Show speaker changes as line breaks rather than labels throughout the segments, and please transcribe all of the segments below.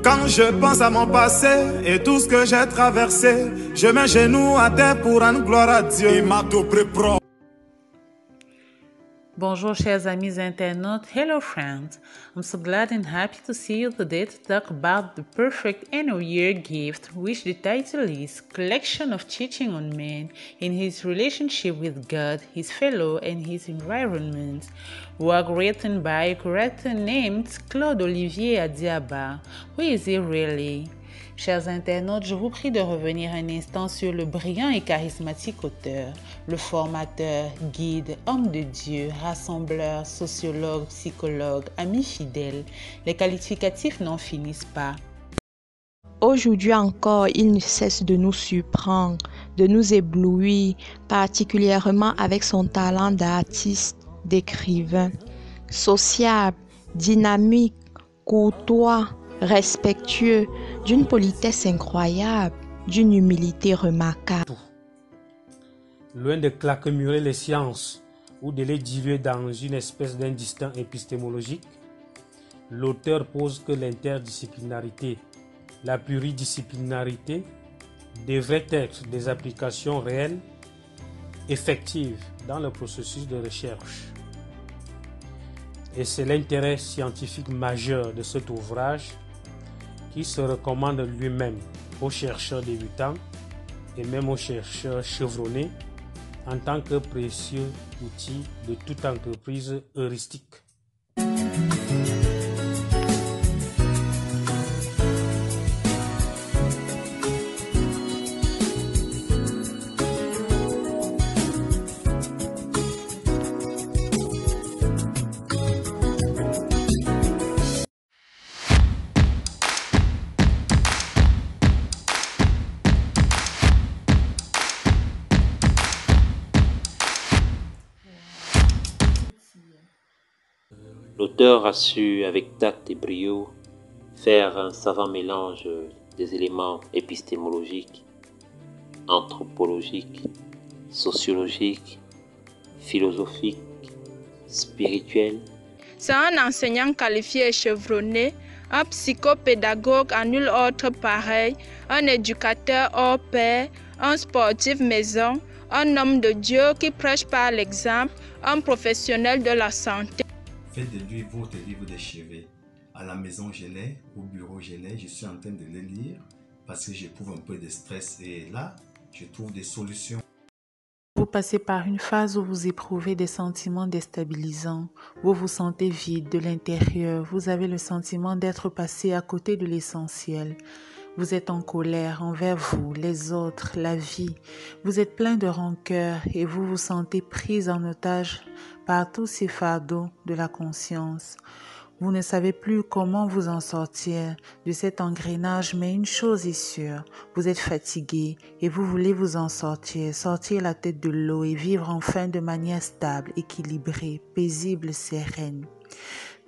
Quand je pense à mon passé et tout ce que j'ai traversé, je mets genoux à terre pour rendre gloire à Dieu. Il m'a tout préparé.
Bonjour chers amis internautes, hello friends. I'm so glad and happy to see you today to talk about the perfect end of year gift, which the title is Collection of Teaching on Man in his relationship with God, his fellow and his environment, work written by a curator named Claude Olivier Adiaba. Who is he really? Chers internautes, je vous prie de revenir un instant sur le brillant et charismatique auteur, le formateur, guide, homme de Dieu, rassembleur, sociologue, psychologue, ami fidèle. Les qualificatifs n'en finissent pas.
Aujourd'hui encore, il ne cesse de nous surprendre, de nous éblouir, particulièrement avec son talent d'artiste, d'écrivain. Sociable, dynamique, courtois, respectueux, d'une politesse incroyable, d'une humilité remarquable.
Loin de claquemurer les sciences ou de les diluer dans une espèce d'indistinct épistémologique, l'auteur pose que l'interdisciplinarité, la pluridisciplinarité devraient être des applications réelles, effectives dans le processus de recherche. Et c'est l'intérêt scientifique majeur de cet ouvrage qui se recommande lui-même aux chercheurs débutants et même aux chercheurs chevronnés en tant que précieux outil de toute entreprise heuristique.
L'auteur a su, avec tact et brio, faire un savant mélange des éléments épistémologiques, anthropologiques, sociologiques, philosophiques, spirituels.
C'est un enseignant qualifié et chevronné, un psychopédagogue à nul autre pareil, un éducateur hors pair, un sportif maison, un homme de Dieu qui prêche par l'exemple, un professionnel de la santé.
Faites de lui votre livre de chevet. À la maison, je l'ai, au bureau, je l'ai. Je suis en train de le lire parce que j'éprouve un peu de stress et là, je trouve des solutions.
Vous passez par une phase où vous éprouvez des sentiments déstabilisants. Vous vous sentez vide de l'intérieur. Vous avez le sentiment d'être passé à côté de l'essentiel. Vous êtes en colère envers vous, les autres, la vie. Vous êtes plein de rancœur et vous vous sentez prise en otage par tous ces fardeaux de la conscience. Vous ne savez plus comment vous en sortir de cet engrenage, mais une chose est sûre, vous êtes fatigué et vous voulez vous en sortir, sortir la tête de l'eau et vivre enfin de manière stable, équilibrée, paisible, sereine.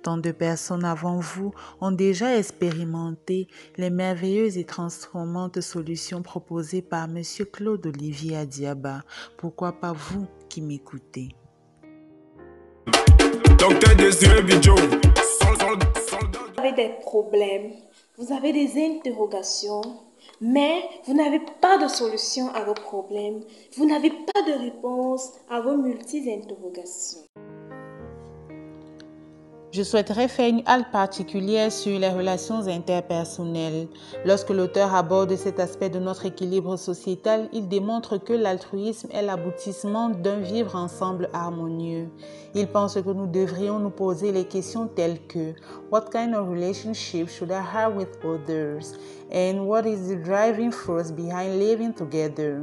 Tant de personnes avant vous ont déjà expérimenté les merveilleuses et transformantes solutions proposées par M. Claude Olivier Adiaba. Pourquoi pas vous qui m'écoutez?
Vous avez des problèmes, vous avez des interrogations, mais vous n'avez pas de solution à vos problèmes, vous n'avez pas de réponse à vos multiples interrogations.
Je souhaiterais faire une halte particulière sur les relations interpersonnelles. Lorsque l'auteur aborde cet aspect de notre équilibre sociétal, il démontre que l'altruisme est l'aboutissement d'un vivre ensemble harmonieux. Il pense que nous devrions nous poser les questions telles que What kind of relationship should I have with others? And what is the driving force behind living together?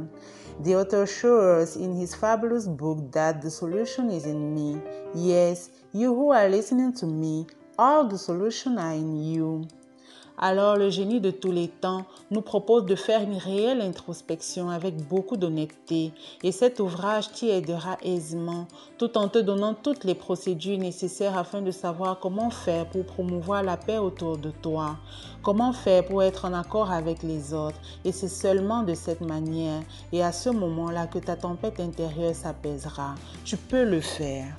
The author shows us in his fabulous book that the solution is in me. Yes, you who are listening to me, all the solutions are in you. Alors le génie de tous les temps nous propose de faire une réelle introspection avec beaucoup d'honnêteté et cet ouvrage t'y aidera aisément tout en te donnant toutes les procédures nécessaires afin de savoir comment faire pour promouvoir la paix autour de toi, comment faire pour être en accord avec les autres et c'est seulement de cette manière et à ce moment-là que ta tempête intérieure s'apaisera. Tu peux le faire.